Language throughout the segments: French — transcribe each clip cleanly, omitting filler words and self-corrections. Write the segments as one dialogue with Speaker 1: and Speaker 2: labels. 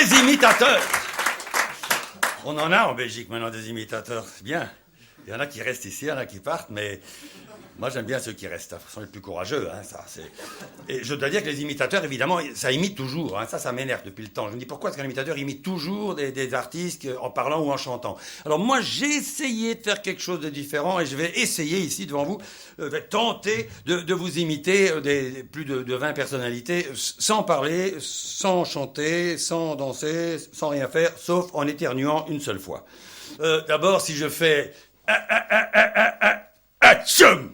Speaker 1: des imitateurs. On en a en Belgique maintenant des imitateurs, c'est bien. Il y en a qui restent ici, il y en a qui partent, mais moi j'aime bien ceux qui restent. Ce sont les plus courageux, hein, ça. Et je dois dire que les imitateurs, évidemment, ça imite toujours. Hein, ça m'énerve depuis le temps. Je me dis pourquoi est-ce qu'un imitateur imite toujours des artistes en parlant ou en chantant. Alors moi j'ai essayé de faire quelque chose de différent et je vais essayer ici devant vous, tenter de vous imiter plus de 20 personnalités sans parler, sans chanter, sans danser, sans rien faire, sauf en éternuant une seule fois. D'abord si je fais... Atchoum!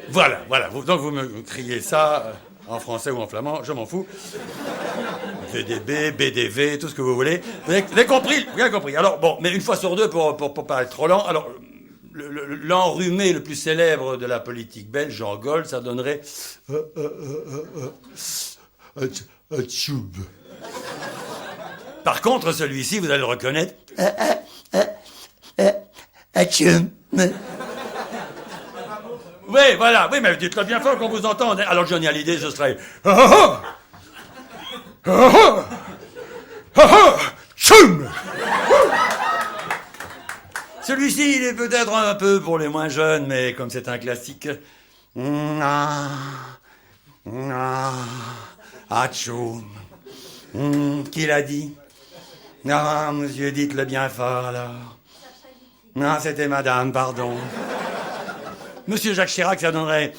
Speaker 1: Voilà. Donc vous me criez ça en français ou en flamand, je m'en fous. VDB, BDV, tout ce que vous voulez. Vous avez compris? Bien compris. Alors bon, mais une fois sur deux pour pas être trop lent. Alors l'enrhumé le plus célèbre de la politique belge, Jean Gaulle, ça donnerait Atchoum. Par contre, celui-ci, vous allez le reconnaître. Atchoum. Oui, voilà. Oui, mais dites-le bien fort qu'on vous entende. Alors Johnny Hallyday, ce serait... Tchoum. Celui-ci, il est peut-être un peu pour les moins jeunes, mais comme c'est un classique... Atchoum. Qui l'a dit? Non, monsieur, dites-le bien fort, alors. Non, c'était madame, pardon. Monsieur Jacques Chirac, ça donnerait...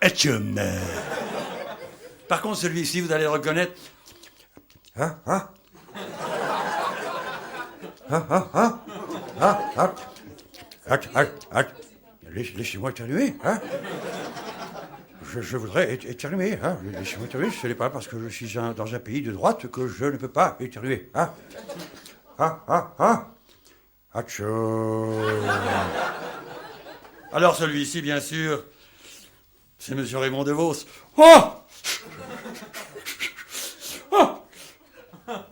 Speaker 1: Atchoum. Par contre, celui-ci, vous allez le reconnaître... Laissez-moi éternuer, hein? Je voudrais éternuer, hein? Laissez-moi éternuer, ce n'est pas parce que je suis dans un pays de droite que je ne peux pas éternuer, hein? Atchoum. Alors celui-ci, bien sûr, c'est monsieur Raymond DeVos.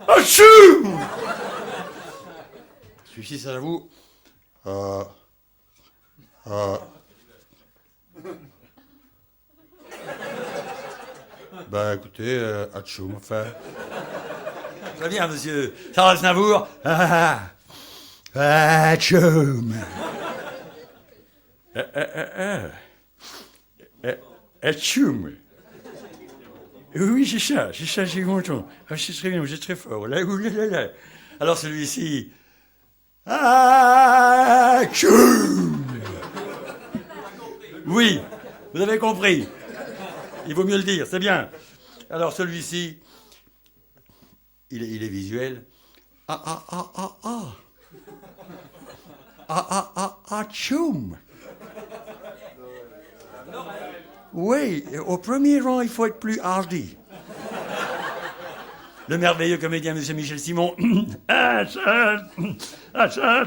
Speaker 1: Atchoum. Celui-ci, ça j'avoue... écoutez, atchoum, enfin... Très bien, monsieur Charles Aznavour. Atchoum. Atchoum. Oui, c'est ça, j'ai content. C'est très bien, vous êtes très fort. Là. Alors celui-ci... Atchoum. Oui, vous avez compris. Il vaut mieux le dire, c'est bien. Alors celui-ci, il est visuel. Atchoum. Oui, au premier rang, il faut être plus hardi. Le merveilleux comédien M. Michel Simon. Atchoum. Attends.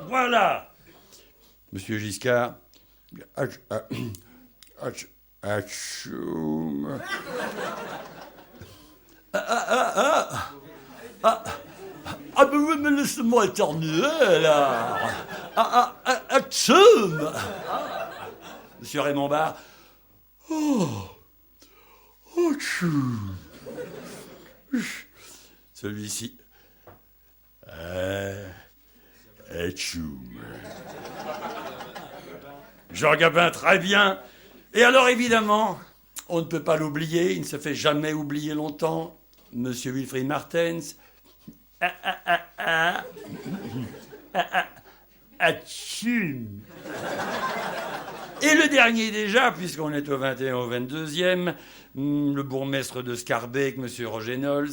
Speaker 1: Voilà. Monsieur Giscard. Atchoum. Mais laissez-moi éternuer, là. Atchoum. Monsieur Raymond Barre. Atchoum. Celui-ci. Atchoum. Jean Gabin, très bien. Et alors, évidemment, on ne peut pas l'oublier, il ne se fait jamais oublier longtemps, Monsieur Wilfried Martens. Atchoum. Et le dernier déjà, puisqu'on est au 21 au 22e, le bourgmestre de Scarbeck, Monsieur Roger Nols.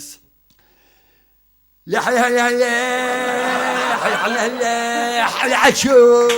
Speaker 1: Atchoum.